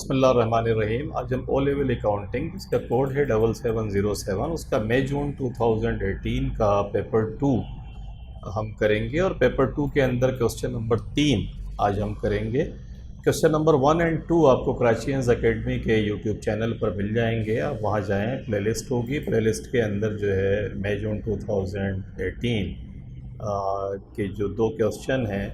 बिस्मिल्लाहिर्रहमानिर्रहीम। आज हम ओ लेवल अकाउंटिंग, जिसका कोड है 7707, उसका मई जून 2018 का पेपर 2 हम करेंगे। और पेपर 2 के अंदर क्वेश्चन नंबर 3 आज हम करेंगे। क्वेश्चन नंबर 1 और 2 आपको कराचियंस एकेडमी के यूट्यूब चैनल पर मिल जाएंगे। आप वहाँ जाएँ, प्लेलिस्ट होगी, प्लेलिस्ट के अंदर जो है मई जून 2018 के जो 2 क्वेश्चन हैं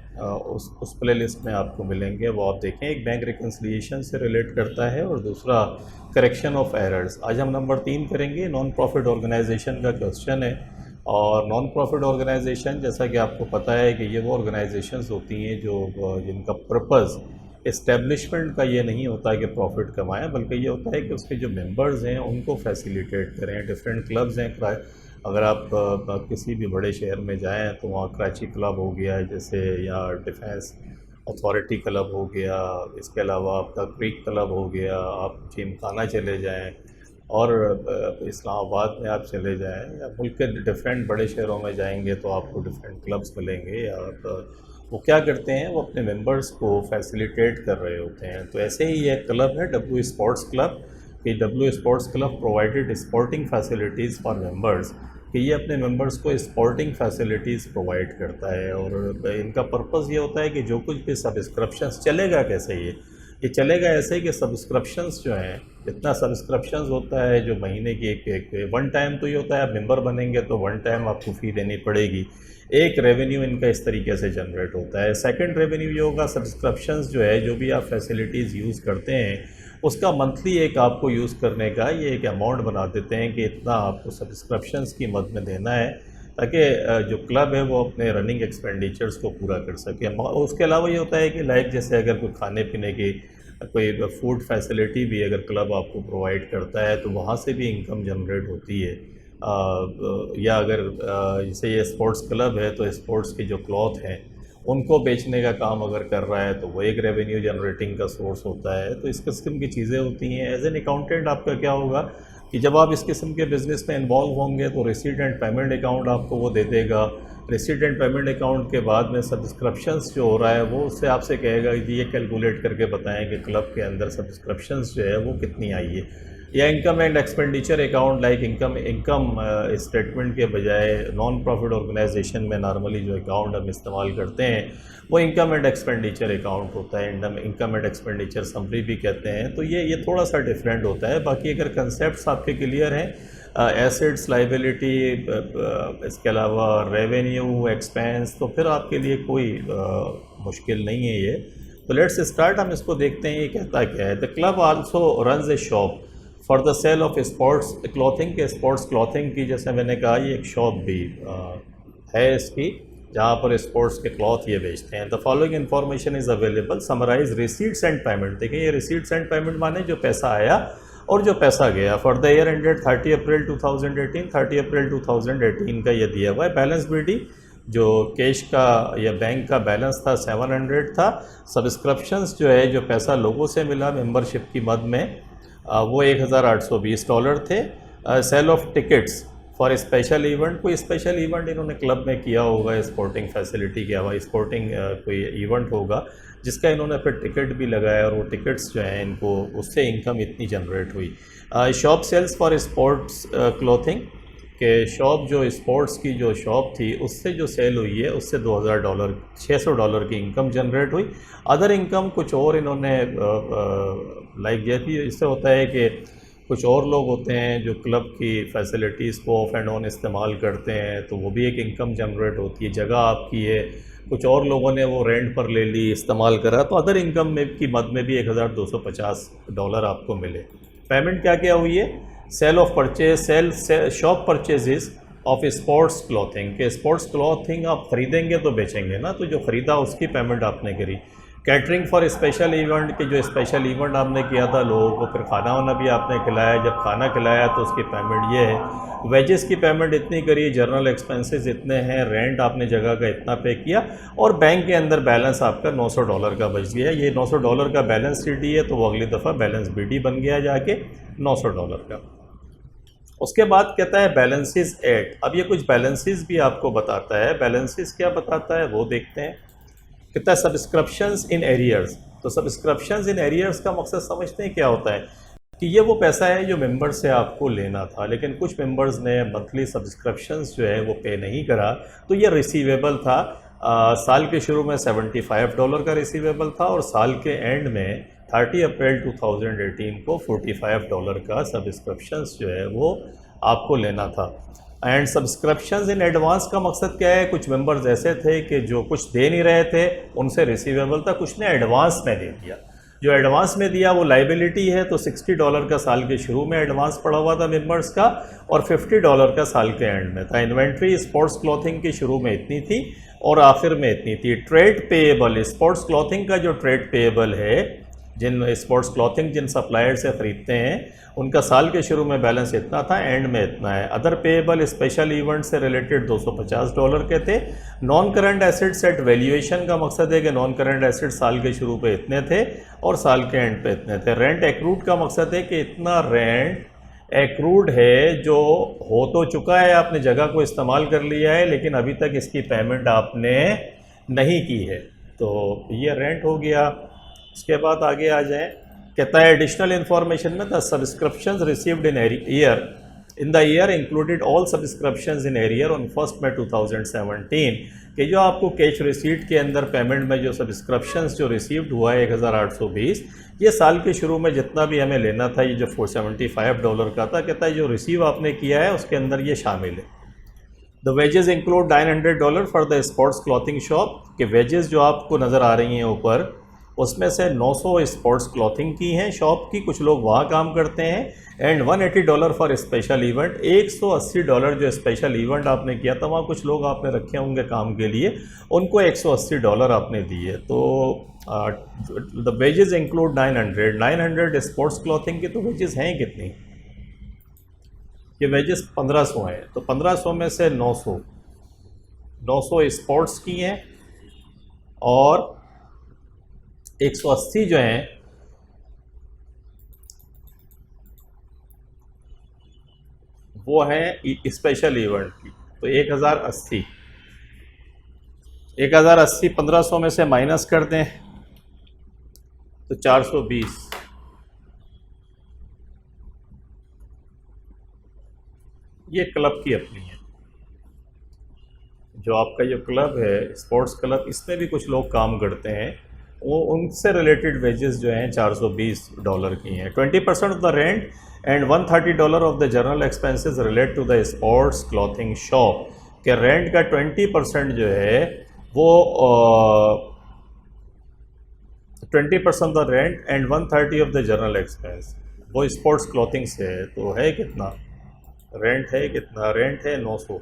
उस प्लेलिस्ट में आपको मिलेंगे, वो आप देखें। एक बैंक रिकन्सिलिएशन से रिलेट करता है और दूसरा करेक्शन ऑफ एरर्स। आज हम नंबर 3 करेंगे। नॉन प्रॉफिट ऑर्गेनाइजेशन का क्वेश्चन है। और नॉन प्रॉफिट ऑर्गेनाइजेशन, जैसा कि आपको पता है कि ये वो ऑर्गेनाइजेशंस होती हैं जो जिनका पर्पज़ इस्टेब्लिशमेंट का ये नहीं होता है कि प्रॉफिट कमाएं, बल्कि ये होता है कि उसके जो मेंबर्स हैं उनको फैसिलिटेट करें। डिफरेंट क्लब्स हैं। अगर आप किसी भी बड़े शहर में जाएं तो वहाँ कराची क्लब हो गया जैसे, या डिफेंस अथॉरिटी क्लब हो गया, इसके अलावा आपका क्रिक क्लब हो गया, आप जिमखाना चले जाएं, और इस्लामाबाद में आप चले जाएं, या मुल्क के डिफरेंट बड़े शहरों में जाएंगे तो आपको डिफरेंट क्लब्स मिलेंगे। या वो क्या करते हैं, वो अपने मेंबर्स को फैसिलिटेट कर रहे होते हैं। तो ऐसे ही एक क्लब है डब्ल्यू स्पोर्ट्स क्लब, कि W sports club provided sporting facilities for members, कि ये अपने मेंबर्स को स्पोर्टिंग फैसिलिटीज़ प्रोवाइड करता है। और इनका पर्पज़ ये होता है कि जो कुछ भी सब्सक्रिप्शंस चलेगा कैसे, ये चलेगा ऐसे कि सब्सक्रिप्शंस जो हैं, जितना सब्सक्रिप्शंस होता है जो महीने की एक वन टाइम, तो ये होता है आप मेंबर बनेंगे तो वन टाइम आपको फ़ी देनी पड़ेगी। एक रेवेन्यू इनका इस तरीके से जनरेट होता है। सेकंड रेवेन्यू ये होगा, सब्सक्रिप्शंस जो है, जो भी आप फैसिलिटीज़ यूज़ करते हैं उसका मंथली एक आपको यूज़ करने का ये एक अमाउंट बना देते हैं कि इतना आपको सब्सक्रिप्शंस की मद में देना है, ताकि जो क्लब है वो अपने रनिंग एक्सपेंडिचर्स को पूरा कर सके। उसके अलावा ये होता है कि लाइक जैसे अगर कोई खाने पीने की कोई फूड फैसिलिटी भी अगर क्लब आपको प्रोवाइड करता है तो वहाँ से भी इनकम जनरेट होती है। या अगर जैसे ये स्पोर्ट्स क्लब है तो स्पोर्ट्स के जो क्लॉथ हैं उनको बेचने का काम अगर कर रहा है तो वो एक रेवेन्यू जनरेटिंग का सोर्स होता है। तो इस किस्म की चीज़ें होती हैं। एज एन अकाउंटेंट आपका क्या होगा कि जब आप इस किस्म के बिज़नेस में इन्वॉल्व होंगे तो रिसीट एंड पेमेंट अकाउंट आपको वो दे देगा। रिसीट एंड पेमेंट अकाउंट के बाद में सब्सक्रिप्शंस जो हो रहा है वो उससे आपसे कहेगा कि ये कैलकुलेट करके बताएं कि क्लब के अंदर सब्सक्रिप्शंस जो है वो कितनी आई है। या income and expenditure account, like income statement के बजाय नॉन प्रॉफिट ऑर्गेनाइजेशन में नॉर्मली जो अकाउंट हम इस्तेमाल करते हैं वो इनकम एंड एक्सपेंडिचर अकाउंट होता है। इनकम एंड एक्सपेंडिचर समरी भी कहते हैं। तो ये थोड़ा सा डिफरेंट होता है। बाकी अगर कंसेप्ट्स आपके क्लियर हैं, एसेट्स, लाइबिलिटी, इसके अलावा रेवेन्यू, एक्सपेंस, तो फिर आपके लिए कोई मुश्किल नहीं है ये। तो लेट्स स्टार्ट। हम इसको देखते हैं ये कहता क्या है। The club also runs a shop for the sale of sports clothing, के स्पोर्ट्स क्लॉथिंग की, जैसे मैंने कहा, ये एक शॉप भी है इसकी, जहाँ पर स्पोर्ट्स के क्लॉथ ये बेचते हैं। The following information is available, summarise receipts and payment. देखिए ये रिसीट्स एंड पेमेंट माने जो पैसा आया और जो पैसा गया। फॉर द ईयर एंडेड 30 अप्रैल 2018, 30 अप्रैल 2018 का ये दिया हुआ है। बैलेंस बीडी जो कैश का या बैंक का बैलेंस था 700 था। सब्सक्रिप्शंस जो है, जो पैसा लोगों से मिला मेंबरशिप की मद में, वो $1820 थे। Sale of tickets for special event, कोई स्पेशल इवेंट इन्होंने क्लब में किया होगा स्पोर्टिंग फैसिलिटी के हवाले, स्पोर्टिंग कोई इवेंट होगा जिसका इन्होंने फिर टिकट भी लगाया, और वो टिकट्स जो हैं इनको उससे इनकम इतनी जनरेट हुई। Shop sales for sports clothing, के शॉप जो स्पोर्ट्स की जो शॉप थी उससे जो सेल हुई है उससे $2000 $600 की इनकम जनरेट हुई। अदर इनकम कुछ और इन्होंने लाइक ये भी इससे होता है कि कुछ और लोग होते हैं जो क्लब की फैसिलिटीज़ को ऑफ एंड ऑन इस्तेमाल करते हैं, तो वो भी एक इनकम जनरेट होती है। जगह आपकी है, कुछ और लोगों ने वो रेंट पर ले ली, इस्तेमाल करा, तो अदर इनकम में की मद में भी $1250 आपको मिले। पेमेंट क्या क्या हुई है? Sale of purchase, shop purchases of sports clothing, के स्पोर्ट्स क्लॉथिंग आप ख़रीदेंगे तो बेचेंगे ना, तो जो ख़रीदा उसकी पेमेंट आपने करी। कैटरिंग फॉर स्पेशल इवेंट, के जो स्पेशल इवेंट आपने किया था लोगों को, फिर खाना वाना भी आपने खिलाया, जब खाना खिलाया तो उसकी पेमेंट ये है। वेजेस की पेमेंट इतनी करी, जर्नल एक्सपेंसेस इतने हैं, रेंट आपने जगह का इतना पे किया, और बैंक के अंदर बैलेंस आपका $900 का बच गया। ये $900 का बैलेंस सीडी है, तो वो अगली दफ़ा बैलेंस बीडी बन गया जाके $900 का। उसके बाद कहता है बैलेंसेस एट। अब ये कुछ बैलेंसेस भी आपको बताता है। बैलेंसेस क्या बताता है वो देखते हैं। कहता है सब्सक्रिप्शंस इन एरियर्स, तो सब्सक्रिप्शंस इन एरियर्स का मकसद समझते हैं क्या होता है कि ये वो पैसा है जो मेंबर से आपको लेना था, लेकिन कुछ मेंबर्स ने मंथली सब्सक्रिप्शंस जो है वो पे नहीं करा, तो ये रिसीवेबल था। साल के शुरू में $75 का रिसीवेबल था और साल के एंड में 30 अप्रैल 2018 को $45 का सब्सक्रिप्शंस जो है वो आपको लेना था। एंड सब्सक्रिप्शंस इन एडवांस का मकसद क्या है, कुछ मेंबर्स ऐसे थे कि जो कुछ दे नहीं रहे थे, उनसे रिसीवेबल था, कुछ ने एडवांस में दे दिया। जो एडवांस में दिया वो लाइबिलिटी है, तो $60 का साल के शुरू में एडवांस पड़ा हुआ था मेंबर्स का और $50 का साल के एंड में था। इन्वेंट्री स्पोर्ट्स क्लॉथिंग की शुरू में इतनी थी और आखिर में इतनी थी। ट्रेड पेएबल, स्पोर्ट्स क्लॉथिंग का जो ट्रेड पेएबल है, जिन स्पोर्ट्स क्लॉथिंग जिन सप्लायर से ख़रीदते हैं, उनका साल के शुरू में बैलेंस इतना था, एंड में इतना है। अदर पेएबल स्पेशल इवेंट से रिलेटेड $250 के थे। Non current assets at valuation का मकसद है कि नॉन करंट एसेट साल के शुरू पे इतने थे और साल के एंड पे इतने थे। रेंट एक्रूड का मकसद है कि इतना रेंट एक्रूड है जो हो तो चुका है, आपने जगह को इस्तेमाल कर लिया है, लेकिन अभी तक इसकी पेमेंट आपने नहीं की है, तो ये रेंट हो गया। उसके बाद आगे आ जाएं, कहता है एडिशनल इन्फॉर्मेशन में the subscriptions received in the year included all subscriptions in arrear on 1 मई 2017, कि जो आपको कैश रिसीट के अंदर पेमेंट में जो सब्सक्रिप्शंस जो रिसीव्ड हुआ है 1820, ये साल के शुरू में जितना भी हमें लेना था, ये जो $475 का था, कहता है जो रिसीव आपने किया है उसके अंदर ये शामिल है। The wages include $900 for the sports clothing shop, के वेजेस जो आपको नज़र आ रही हैं ऊपर, उसमें से 900 स्पोर्ट्स क्लॉथिंग की हैं शॉप की, कुछ लोग वहाँ काम करते हैं, एंड $180 फॉर स्पेशल इवेंट, $180 जो स्पेशल इवेंट आपने किया था, वहाँ कुछ लोग आपने रखे होंगे काम के लिए, उनको $180 आपने दिए। तो the wages include 900 sports clothing की, तो वेजेस हैं कितनी, ये वेजेस 1500 हैं, तो 1500 में से 900 स्पोर्ट्स की हैं और 180 जो हैं वो हैं स्पेशल इवेंट की, तो 1080 1500 में से माइनस कर दें तो 420, ये क्लब की अपनी है। जो आपका जो क्लब है स्पोर्ट्स क्लब, इसमें भी कुछ लोग काम करते हैं, वो उनसे रिलेटेड वेजेस जो हैं $420 की हैं। 20% off the rent and $130 off the general expenses relate to the sports clothing shop, के रेंट का 20% जो है वो 20% off the rent and 130 off the general expense वो स्पोर्ट्स क्लॉथिंग से है। तो है कितना रेंट, है कितना रेंट है 900,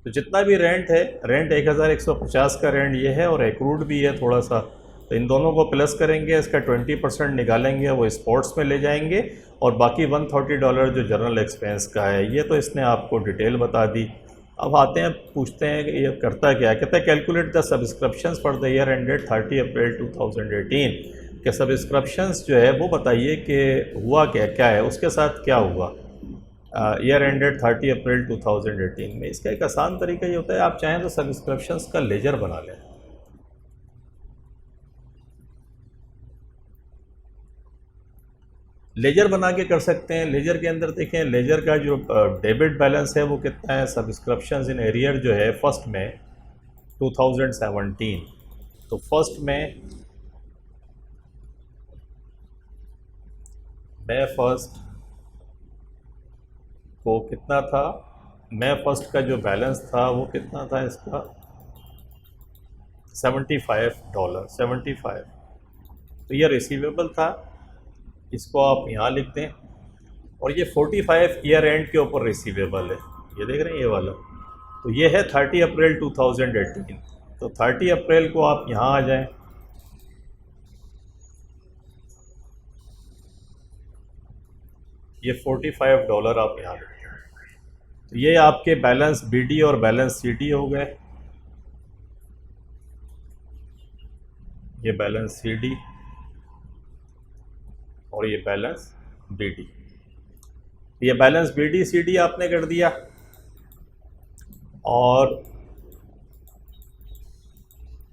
तो जितना भी रेंट है, रेंट 1150 का रेंट ये है और एक्रूड भी है थोड़ा सा, तो इन दोनों को प्लस करेंगे, इसका 20% निकालेंगे, वो स्पोर्ट्स में ले जाएंगे, और बाकी $130 जो जनरल एक्सपेंस का है, ये तो इसने आपको डिटेल बता दी। अब आते हैं, पूछते हैं कि ये करता क्या है। कहता है calculate the subscriptions for the year ended 30 अप्रैल 2018, के सब्सक्रिप्शंस जो है वो बताइए कि हुआ क्या क्या है, उसके साथ क्या हुआ ईयर एंडेड 30 अप्रैल 2018 में। इसका एक आसान तरीका ये होता है, आप चाहें तो सब्सक्रिप्शंस का लेजर बना लें। लेजर बना के कर सकते हैं। लेजर के अंदर देखें, लेजर का जो डेबिट बैलेंस है वो कितना है, सब्सक्रिप्शंस इन एरियर जो है फर्स्ट में 2017, तो फर्स्ट में मई फर्स्ट को कितना था, मई फर्स्ट का जो बैलेंस था वो कितना था इसका $75, तो ये रिसीवेबल था, इसको आप यहाँ लिख दें, और ये 45 ईयर एंड के ऊपर रिसीवेबल है, ये देख रहे हैं ये वाला, तो ये है 30 अप्रैल 2018, तो 30 अप्रैल को आप यहाँ आ जाएं, ये $45 आप यहाँ लिखें, तो ये आपके बैलेंस बीडी और बैलेंस सीडी हो गए, ये बैलेंस सीडी और ये बैलेंस बीडी। ये बैलेंस बीडी सीडी आपने कर दिया, और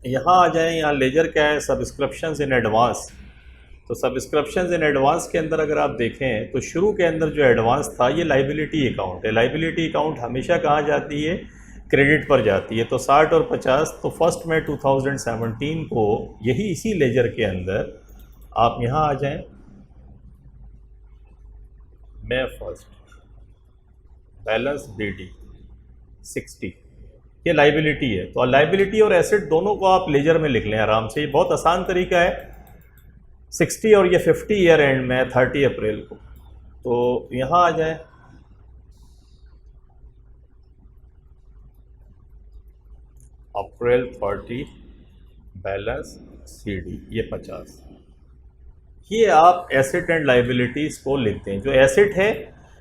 यहाँ आ जाएं, यहाँ लेजर क्या है, सब्सक्रिप्शंस इन एडवांस। तो सब्सक्रिप्शंस इन एडवांस के अंदर अगर आप देखें तो शुरू के अंदर जो एडवांस था ये लाइबिलिटी अकाउंट है। लाइबिलिटी अकाउंट हमेशा कहाँ जाती है, क्रेडिट पर जाती है। तो 60 और 50, तो 1 मई 2017 को यही इसी लेजर के अंदर आप यहाँ आ जाएं, मई 1 बैलेंस BD 60, ये लाइबिलिटी है। तो लाइबिलिटी और एसेट दोनों को आप लेजर में लिख लें आराम से, ये बहुत आसान तरीका है। 60 और ये 50 ईयर एंड में 30 अप्रैल को। तो यहाँ आ जाए, अप्रैल 30 बैलेंस CD ये 50। ये आप एसेट एंड लाइबिलिटीज को लिखते हैं। जो एसेट है,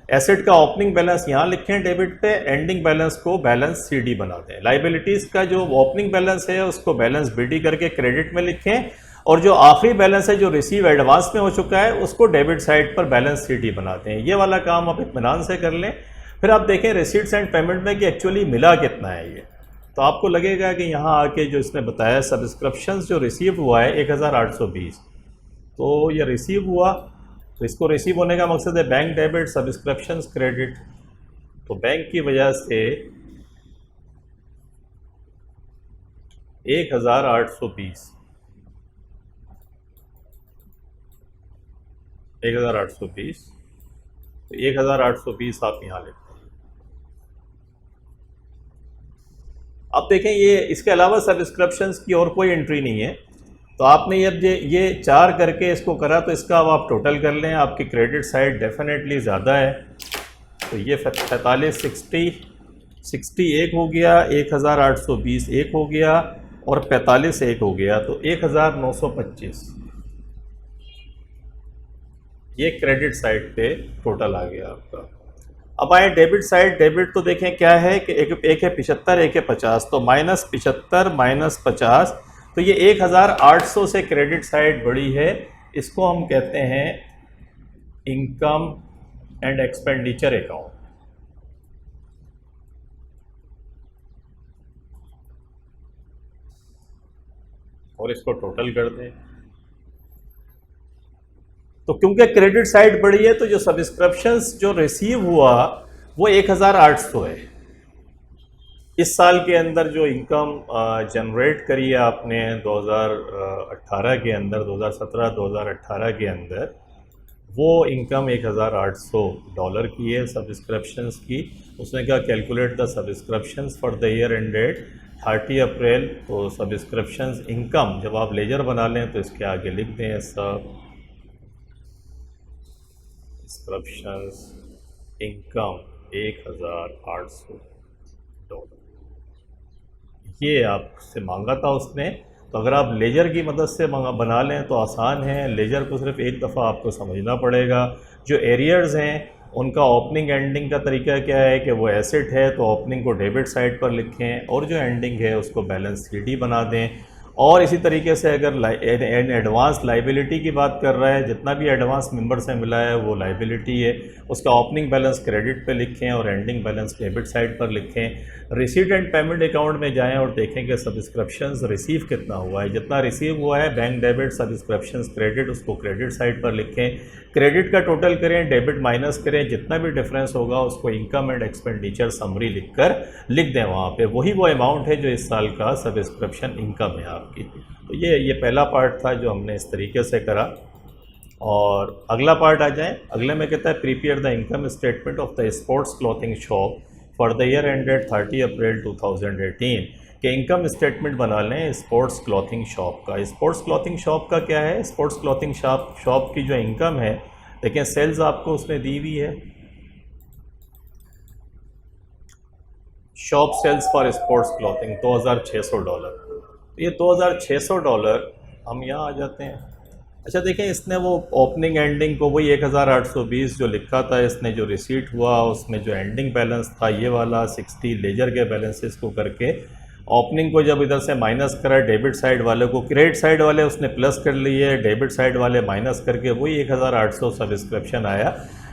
एसेट का ओपनिंग बैलेंस यहाँ लिखें डेबिट पे, एंडिंग बैलेंस को बैलेंस CD बनाते हैं। लाइबिलिटीज़ का जो ओपनिंग बैलेंस है उसको बैलेंस BD करके क्रेडिट में लिखें, और जो आखिरी बैलेंस है जो रिसीव एडवांस में हो चुका है उसको डेबिट साइड पर बैलेंस CD बनाते हैं। ये वाला काम आप इत्मीनान से कर लें। फिर आप देखें रिसीट्स एंड पेमेंट में कि एक्चुअली मिला कितना है ये। तो आपको लगेगा कि यहाँ आके जो इसने बताया सब्सक्रिप्शंस जो रिसीव हुआ है 1820, तो ये रिसीव हुआ, तो इसको रिसीव होने का मकसद है बैंक डेबिट, सब्सक्रिप्शंस क्रेडिट। तो बैंक की वजह से 1820 1820, तो 1820 आप यहाँ लेते हैं। अब देखें ये इसके अलावा सब्सक्रिप्शंस की और कोई एंट्री नहीं है। तो आपने ये 4 करके इसको करा, तो इसका अब आप टोटल कर लें, आपकी क्रेडिट साइड डेफिनेटली ज़्यादा है। तो ये 45 60 एक हो गया, 1820 एक हो गया, और 45 एक हो गया, तो 1925 ये क्रेडिट साइड पे टोटल आ गया आपका। अब आए डेबिट साइड। डेबिट तो देखें क्या है कि एक है 75, एक है 50, तो -75 -50, तो ये 1800 से क्रेडिट साइड बढ़ी है। इसको हम कहते हैं इनकम एंड एक्सपेंडिचर अकाउंट। और इसको टोटल कर दें, तो क्योंकि क्रेडिट साइड बढ़ी है तो जो सब्सक्रिप्शंस जो रिसीव हुआ वो 1800 है। इस साल के अंदर जो इनकम जनरेट करी है आपने 2018 के अंदर, 2017-2018 के अंदर, वो इनकम $1800 की है सब्सक्रिप्शंस की। उसने कहा calculate the subscriptions for the year ended 30 अप्रैल। तो सब्सक्रिप्शंस इनकम जब आप लेजर बना लें तो इसके आगे लिख दें सब्सक्रिप्शंस इनकम $1800। ये आपसे मांगा था उसने। तो अगर आप लेजर की मदद से बना लें तो आसान है। लेजर को सिर्फ एक दफ़ा आपको समझना पड़ेगा। जो एरियर्स हैं उनका ओपनिंग एंडिंग का तरीका क्या है कि वो एसेट है तो ओपनिंग को डेबिट साइड पर लिखें, और जो एंडिंग है उसको बैलेंस CD बना दें। और इसी तरीके से अगर एडवांस लाइबिलिटी की बात कर रहा है, जितना भी एडवांस मेंबर से मिला है वो लाइबिलिटी है, उसका ओपनिंग बैलेंस क्रेडिट पे लिखें और एंडिंग बैलेंस डेबिट साइड पर लिखें। रिसीट एंड पेमेंट अकाउंट में जाएं और देखें कि सब्सक्रिप्शंस रिसीव कितना हुआ है। जितना रिसीव हुआ है बैंक डेबिट सब्सक्रिप्शंस क्रेडिट, उसको क्रेडिट साइड पर लिखें। क्रेडिट का टोटल करें, डेबिट माइनस करें, जितना भी डिफरेंस होगा उसको इनकम एंड एक्सपेंडिचर समरी लिख दें वहाँ पे। वही वो अमाउंट है जो इस साल का सब्सक्रिप्शन इनकम है आपकी। तो ये पहला पार्ट था जो हमने इस तरीके से करा। और अगला पार्ट आ जाए। अगले में कहता है prepare the income statement of the sports clothing shop for the year ended 30 अप्रैल 2018 के इनकम स्टेटमेंट बना लें स्पोर्ट्स क्लॉथिंग शॉप का। स्पोर्ट्स क्लॉथिंग शॉप का क्या है, स्पोर्ट्स क्लॉथिंग शॉप की जो इनकम है, देखें सेल्स आपको उसने दी हुई है, shop sales for sports clothing $2600। ये $2600 हम यहाँ आ जाते हैं। अच्छा देखें, इसने वो ओपनिंग एंडिंग को वही 1820 जो लिखा था, इसने जो रिसीट हुआ उसमें जो एंडिंग बैलेंस था ये वाला 60 लेजर के बैलेंसेस को करके ओपनिंग को जब इधर से माइनस करा डेबिट साइड वाले को, क्रेडिट साइड वाले उसने प्लस कर लिए, डेबिट साइड वाले माइनस करके वही 1800 सब्सक्रिप्शन आया।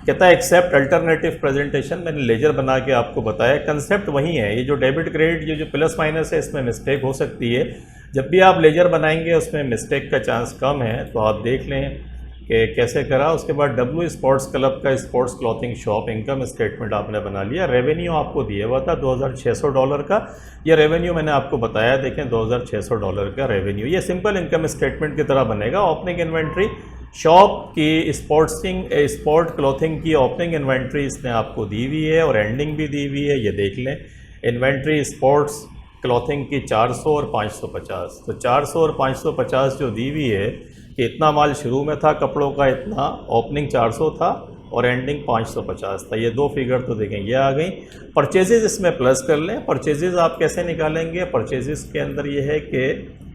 कहता है एक्सेप्ट अल्टरनेटिव प्रेजेंटेशन। मैंने लेजर बना के आपको बताया, कंसेप्ट वही है। ये जो डेबिट क्रेडिट जो प्लस माइनस है इसमें मिस्टेक हो सकती है, जब भी आप लेजर बनाएंगे उसमें मिस्टेक का चांस कम है, तो आप देख लें कि कैसे करा। उसके बाद डब्ल्यू स्पोर्ट्स क्लब का sports clothing shop income statement आपने बना लिया। रेवेन्यू आपको दिया हुआ था $2600 का, ये रेवेन्यू मैंने आपको बताया, देखें $2600 का रेवेन्यू। ये सिंपल इनकम स्टेटमेंट की तरह बनेगा। ओपनिंग इन्वेंट्री शॉप की स्पोर्ट क्लॉथिंग की ओपनिंग इन्वेंट्री इसने आपको दी हुई है और एंडिंग भी दी हुई है, ये देख लें। इन्वेंट्री स्पोर्ट्स क्लॉथिंग की 400 और 550, तो 400 और 550 जो दी हुई है कि इतना माल शुरू में था कपड़ों का, इतना ओपनिंग 400 था और एंडिंग 550 था। ये दो फिगर तो देखें ये आ गई। परचेजेस इसमें प्लस कर लें। परचेजेस आप कैसे निकालेंगे? परचेजेस के अंदर ये है कि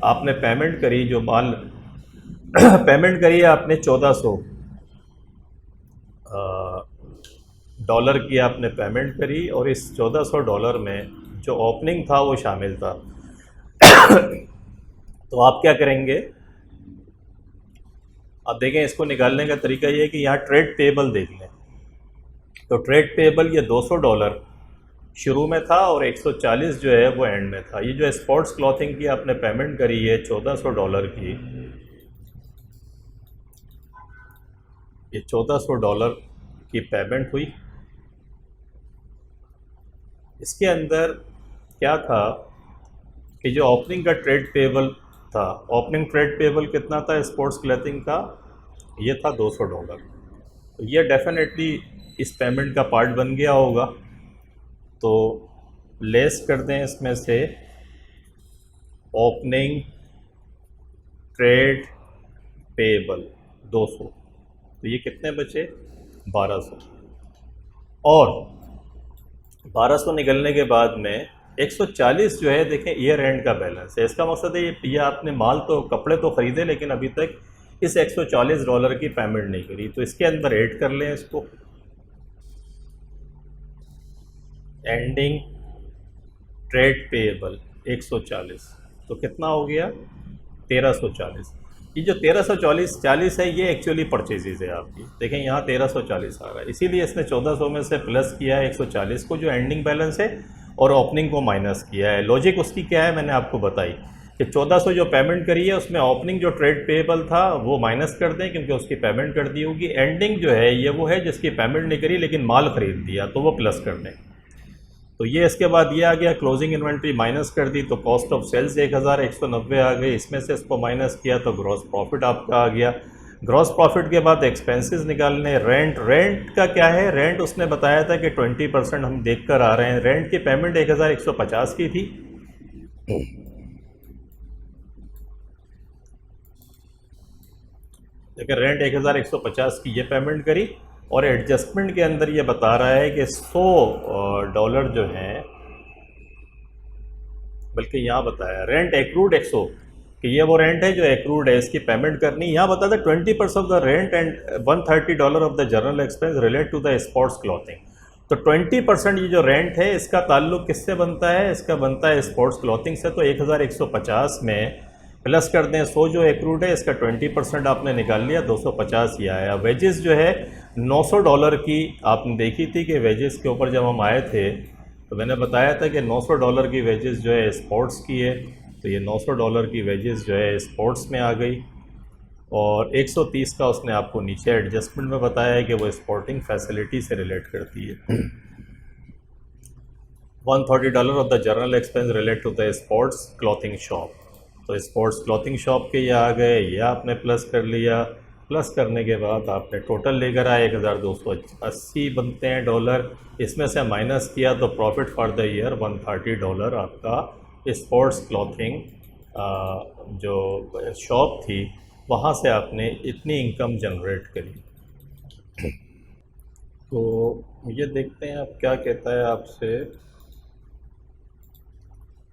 आपने पेमेंट करी, जो माल पेमेंट करी है आपने $1400 डॉलर की आपने पेमेंट करी, और इस $1400 में जो ओपनिंग था वो शामिल था। तो आप क्या करेंगे? अब देखें, इसको निकालने का तरीका ये है कि यहाँ ट्रेड पेबल देख लें। तो ट्रेड पेबल ये $200 शुरू में था और 140 जो है वो एंड में था। ये जो स्पोर्ट्स क्लॉथिंग की आपने पेमेंट करी है $1400 की, ये $1400 की पेमेंट हुई। इसके अंदर क्या था कि जो ओपनिंग का ट्रेड पेबल था, ओपनिंग ट्रेड पेबल कितना था स्पोर्ट्स क्लॉथिंग का? ये था $200। तो ये डेफिनेटली इस पेमेंट का पार्ट बन गया होगा। तो लेस कर दें इसमें से ओपनिंग ट्रेड पेबल 200, तो ये कितने बचे? 1200। और 1200 निकलने के बाद में 140 जो है, देखें ईयर एंड का बैलेंस है। इसका मकसद है ये आपने माल तो कपड़े तो ख़रीदे लेकिन अभी तक इस $140 की पेमेंट नहीं करी, तो इसके अंदर ऐड कर लें इसको। एंडिंग ट्रेड पेएबल 140, तो कितना हो गया? 1340। ये जो 1340 है ये एक्चुअली परचेजेज है आपकी। देखें यहाँ 1340 आ रहा है, इसीलिए इसने 1400 में से प्लस किया है 140 को जो एंडिंग बैलेंस है, और ओपनिंग को माइनस किया है। लॉजिक उसकी क्या है मैंने आपको बताई कि 1400 जो पेमेंट करी है उसमें ओपनिंग जो ट्रेड पेएबल था वो माइनस कर दें क्योंकि उसकी पेमेंट कर दी होगी। एंडिंग जो है ये वो है जिसकी पेमेंट नहीं करी लेकिन माल ख़रीद दिया, तो वो प्लस कर दें। तो ये इसके बाद ये आ गया, क्लोजिंग इन्वेंट्री माइनस कर दी तो कॉस्ट ऑफ सेल्स 1190 आ गई, इसमें से इसको माइनस किया तो ग्रॉस प्रॉफिट आपका आ गया। ग्रॉस प्रॉफिट के बाद एक्सपेंसेस निकालने। रेंट का क्या है? रेंट उसने बताया था कि 20% हम देख कर आ रहे हैं। रेंट की पेमेंट 1150 की थी। देखिए रेंट 1150 की ये पेमेंट करी, और एडजस्टमेंट के अंदर ये बता रहा है कि $100 जो हैं, बल्कि यहाँ बताया रेंट एक्रूड 100 कि ये वो रेंट है जो एक्रूड है, इसकी पेमेंट करनी। यहाँ बताया था 20% off the rent and $130 off the general expense relate to the sports clothing. तो 20% ये जो रेंट है इसका ताल्लुक किससे बनता है? इसका बनता है स्पोर्ट्स क्लॉथिंग से। तो 1150 में प्लस कर दें 100 जो एक्रूड है, इसका 20% आपने निकाल लिया, 250 ही आया। वेजेस जो है $900 की आपने देखी थी कि वेजेस के ऊपर जब हम आए थे तो मैंने बताया था कि $900 की वेजेस जो है स्पोर्ट्स की है, तो ये $900 की वेजेस जो है स्पोर्ट्स में आ गई। और 130 का उसने आपको नीचे एडजस्टमेंट में बताया है कि वो स्पोर्टिंग फैसिलिटी से रिलेट करती है। $130 off the general expense relate to the sports clothing shop. तो स्पोर्ट्स क्लॉथिंग शॉप के ये आ गए, ये आपने प्लस कर लिया। प्लस करने के बाद आपने टोटल लेकर आए 1280 बनते हैं डॉलर, इसमें से माइनस किया तो प्रॉफिट फॉर द ईयर $130 आपका स्पोर्ट्स क्लॉथिंग जो शॉप थी वहाँ से आपने इतनी इनकम जनरेट करी। तो ये देखते हैं अब क्या कहता है आपसे।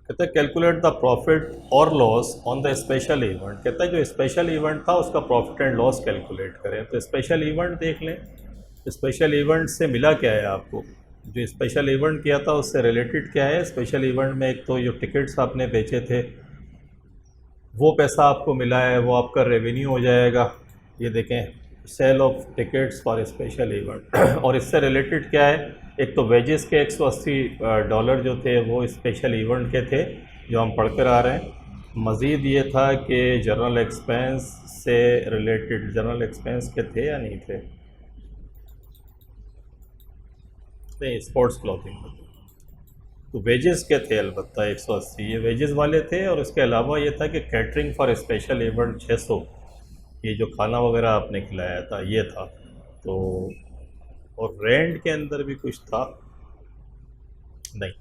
कहता है कैलकुलेट द प्रॉफिट और loss on the special event. कहता है जो स्पेशल इवेंट था उसका प्रॉफिट एंड लॉस कैलकुलेट करें। तो स्पेशल इवेंट देख लें, स्पेशल इवेंट से मिला क्या है आपको? जो स्पेशल इवेंट किया था उससे रिलेटेड क्या है? स्पेशल इवेंट में एक तो जो टिकट्स आपने बेचे थे वो पैसा आपको मिला है, वो आपका रेवेन्यू हो जाएगा। ये देखें sale of tickets for special event. और इससे रिलेटेड क्या है? एक तो वेजेस के $180 जो थे वो स्पेशल इवेंट के थे जो हम पढ़ कर आ रहे हैं। मज़ीद ये था कि जनरल एक्सपेंस से रिलेटेड जनरल एक्सपेंस के थे या नहीं थे? नहीं, स्पोर्ट्स क्लॉथिंग में तो वेजेस के थे अलबत्ता 180, ये वेजेस वाले थे। और इसके अलावा ये था कि कैटरिंग फॉर स्पेशल इवेंट 600, ये जो खाना वगैरह आपने खिलाया था ये था। तो और रेंट के अंदर भी कुछ था नहीं।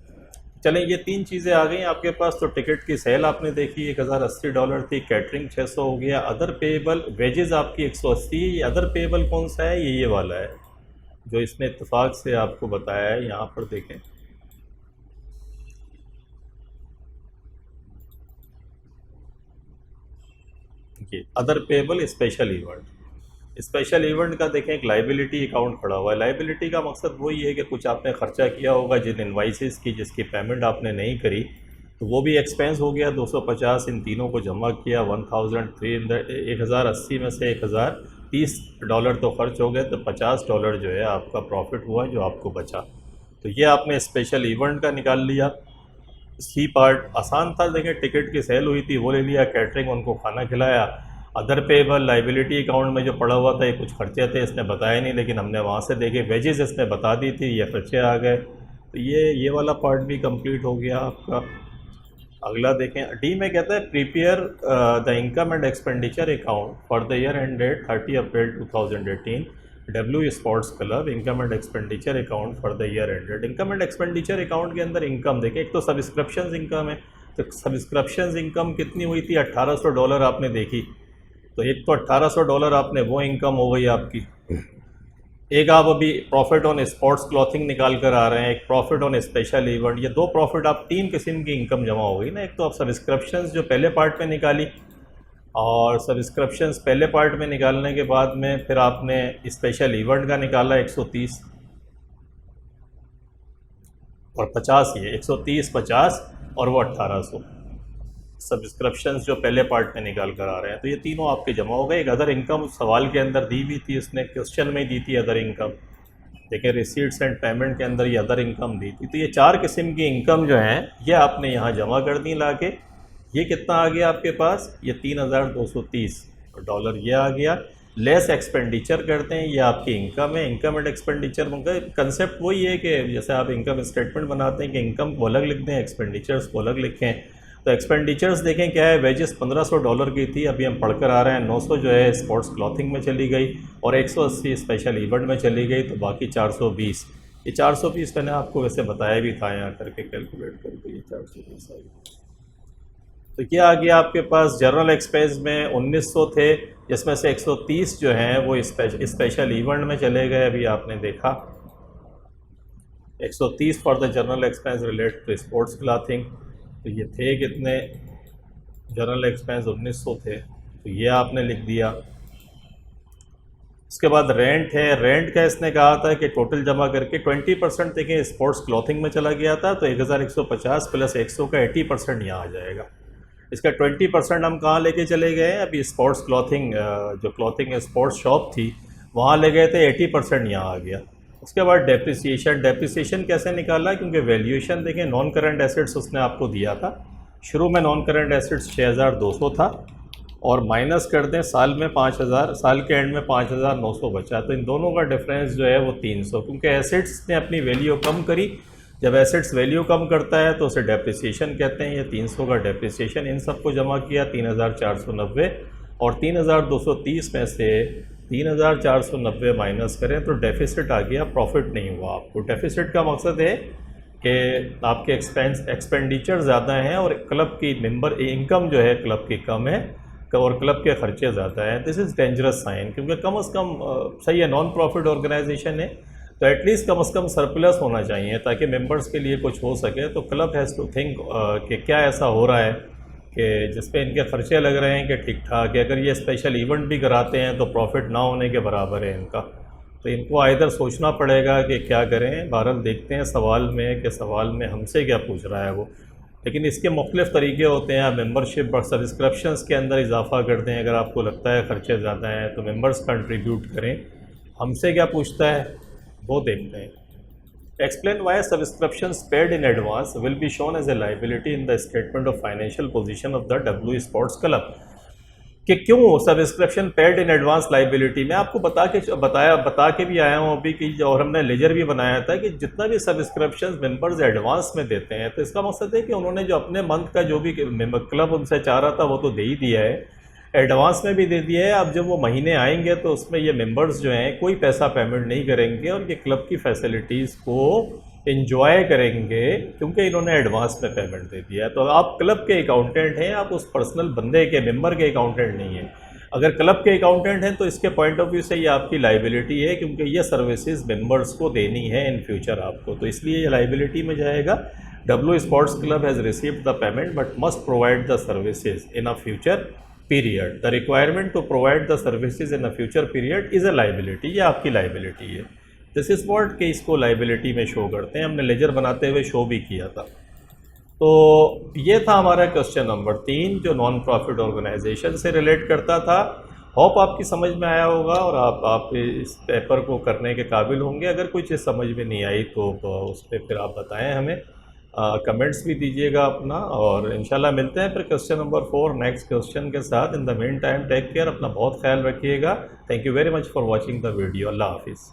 चलें, ये तीन चीज़ें आ गई आपके पास। तो टिकट की सेल आपने देखी $1080 थी, कैटरिंग 600 हो गया, अदर पेएबल वेजेस आपकी 180 है। ये अदर पेएबल कौन सा है? ये वाला है जो इसने इत्तेफाक से आपको बताया है। यहाँ पर देखें, ये अदर पेएबल स्पेशल इवेंट का देखें, एक लाइबिलिटी अकाउंट खड़ा हुआ है। लाइबिलिटी का मकसद वही है कि कुछ आपने खर्चा किया होगा जिन इनवाइसेस की, जिसकी पेमेंट आपने नहीं करी, तो वो भी एक्सपेंस हो गया। 250 इन तीनों को जमा किया, 1080 में से $1030 तो खर्च हो गए, तो $50 जो है आपका प्रॉफिट हुआ जो आपको बचा। तो ये आपने स्पेशल इवेंट का निकाल लिया। सी पार्ट आसान था, देखें टिकट की सेल हुई थी वो ले लिया, कैटरिंग उनको खाना खिलाया। अदर पेबल लाइबिलिटी अकाउंट में जो पड़ा हुआ था ये कुछ खर्चे थे, इसने बताया नहीं, लेकिन हमने वहाँ से देखे वेजेस इसने बता दी थी, ये खर्चे आ गए। तो ये वाला पार्ट भी कंप्लीट हो गया आपका। अगला देखें, डी में कहता है prepare the income and expenditure account for the year ended 30 April 2018 W sports club income and expenditure account for the year ended. Income and expenditure account के अंदर इनकम देखें, एक तो सब्सक्रिप्शन इनकम है। तो सब्सक्रिप्शन इनकम कितनी हुई थी? $1800 आपने देखी। तो एक तो $1800 आपने वो इनकम हो गई आपकी। एक आप अभी प्रॉफिट ऑन स्पोर्ट्स क्लॉथिंग निकाल कर आ रहे हैं, एक प्रॉफिट ऑन स्पेशल इवेंट, ये दो प्रॉफिट, आप तीन किस्म की इनकम जमा हो गई ना। एक तो आप सब्सक्रिप्शंस जो पहले पार्ट में निकाली, और सब्सक्रिप्शंस पहले पार्ट में निकालने के बाद में फिर आपने स्पेशल इवेंट का निकाला 130 और 50, ये 130 50 और वो 1800 सब्सक्रिप्शंस जो पहले पार्ट में निकाल कर आ रहे हैं। तो ये तीनों आपके जमा हो गए। एक अदर इनकम सवाल के अंदर दी हुई थी, उसने क्वेश्चन में दी थी अदर इनकम। देखिए रिसीट्स एंड पेमेंट के अंदर ये अदर इनकम दी थी। तो ये चार किस्म की इनकम जो हैं ये आपने यहाँ जमा कर दी ला के। ये कितना आ गया आपके पास? ये $3230 ये आ गया। लेस एक्सपेंडिचर करते हैं, ये आपकी इनकम है। इनकम एंड एक्सपेंडिचर मतलब कंसेप्ट वही है कि जैसे आप इनकम स्टेटमेंट बनाते हैं कि इनकम को अलग लिखते हैं, एक्सपेंडिचर्स को अलग लिखें। तो एक्सपेंडिचर्स देखें क्या है, वेजेस $1500 की थी, अभी हम पढ़कर आ रहे हैं 900 जो है स्पोर्ट्स क्लॉथिंग में चली गई और 180 स्पेशल इवेंट में चली गई, तो बाकी 420। ये 420 मैंने आपको वैसे बताया भी था, यहाँ करके कैलकुलेट करके ये 420 आ गई। तो क्या आ गया आपके पास? जनरल एक्सपेंस में 1900 थे, जिसमें से 130 जो हैं वो स्पेशल इवेंट में चले गए। अभी आपने देखा 130 for the general expense related to sports clothing. तो ये थे कितने? जनरल एक्सपेंस 1900 थे, तो ये आपने लिख दिया। उसके बाद रेंट है। रेंट का इसने कहा था कि टोटल जमा करके 20% देखें स्पोर्ट्स क्लॉथिंग में चला गया था, तो 1150 प्लस 100 का 80% यहाँ आ जाएगा। इसका 20% हम कहाँ लेके चले गए? अभी स्पोर्ट्स क्लॉथिंग जो क्लॉथिंग स्पोर्ट्स शॉप थी वहाँ ले गए थे, 80% यहाँ आ गया। उसके बाद डेप्रिसिएशन कैसे निकाला? क्योंकि वैल्यूएशन देखें नॉन करंट एसेट्स उसने आपको दिया था। शुरू में नॉन करंट एसेट्स 6200 था और माइनस कर दें साल में 5000, साल के एंड में 5900 बचा। तो इन दोनों का डिफरेंस जो है वो 300, क्योंकि एसेट्स ने अपनी वैल्यू कम करी। जब एसेट्स वैल्यू कम करता है तो उसे डेप्रिसिएशन कहते हैं। ये 300 का डेप्रिसिएशन इन सबको जमा किया, 3490, और 3230 में से 3490 माइनस करें तो डेफिसिट आ गया, प्रॉफिट नहीं हुआ आपको। डेफिसिट का मकसद है कि आपके एक्सपेंडिचर ज़्यादा हैं और क्लब की मेंबर इनकम जो है क्लब की कम है और क्लब के खर्चे ज़्यादा हैं। दिस इज़ डेंजरस साइन, क्योंकि कम से कम सही है, नॉन प्रॉफिट ऑर्गेनाइजेशन है, तो एटलीस्ट कम से कम सरप्लस होना चाहिए ताकि मेंबर्स के लिए कुछ हो सके। तो क्लब हैज़ टू थिंक कि क्या ऐसा हो रहा है कि जिस पे इनके खर्चे लग रहे हैं कि ठीक ठाक है। अगर ये स्पेशल इवेंट भी कराते हैं तो प्रॉफिट ना होने के बराबर है इनका। तो इनको आइदर सोचना पड़ेगा कि क्या करें। बहरहाल देखते हैं सवाल में कि सवाल में हमसे क्या पूछ रहा है वो, लेकिन इसके मुख्तलिफ़ तरीके होते हैं। आप मेंबरशिप और सब्सक्रिप्शंस के अंदर इजाफा कर दें। अगर आपको लगता है खर्चे ज़्यादा हैं तो मेंबर्स कंट्रीब्यूट करें। हमसे क्या पूछता है वो देखते हैं। Explain why subscriptions paid in advance will be shown as a liability in the statement of financial position of the W sports club. कि क्यों subscription paid in advance liability, मैं आपको बता के भी आया हूँ अभी कि, और हमने लेजर भी बनाया था कि जितना भी सब्सक्रिप्शन मेंबर्स एडवांस में देते हैं तो इसका मकसद है कि उन्होंने जो अपने मंथ का जो भी क्लब उनसे चाह रहा था वो तो दे ही दिया है, एडवांस में भी दे दिया है। अब जब वो महीने आएंगे तो उसमें ये मेंबर्स जो हैं कोई पैसा पेमेंट नहीं करेंगे और ये क्लब की फैसिलिटीज़ को इंजॉय करेंगे क्योंकि इन्होंने एडवांस में पेमेंट दे दिया है। तो आप क्लब के अकाउंटेंट हैं, आप उस पर्सनल बंदे के मेंबर के अकाउंटेंट नहीं हैं। अगर क्लब के अकाउंटेंट हैं तो इसके पॉइंट ऑफ व्यू से ये आपकी लाइबिलिटी है क्योंकि ये सर्विसेज मेंबर्स को देनी है इन फ्यूचर आपको, तो इसलिए ये लाइबिलिटी में जाएगा। W sports club has received the payment but must provide the services in a future period. The requirement to provide the services in a future period is a liability, ये आपकी liability है। This is what के इसको liability में show करते हैं, हमने laser बनाते हुए शो भी किया था। तो ये था हमारा क्वेश्चन नंबर 3 जो नॉन प्रॉफिट ऑर्गेनाइजेशन से रिलेट करता था। होप आपकी समझ में आया होगा और आप इस पेपर को करने के काबिल होंगे। अगर कोई चीज़ समझ में नहीं आई तो उस पर फिर आप बताएं हमें, कमेंट्स भी दीजिएगा अपना, और इंशाल्लाह मिलते हैं फिर क्वेश्चन नंबर 4 नेक्स्ट क्वेश्चन के साथ। In the meantime take care, अपना बहुत ख्याल रखिएगा। Thank you very much for watching the video. अल्लाह हाफिज़।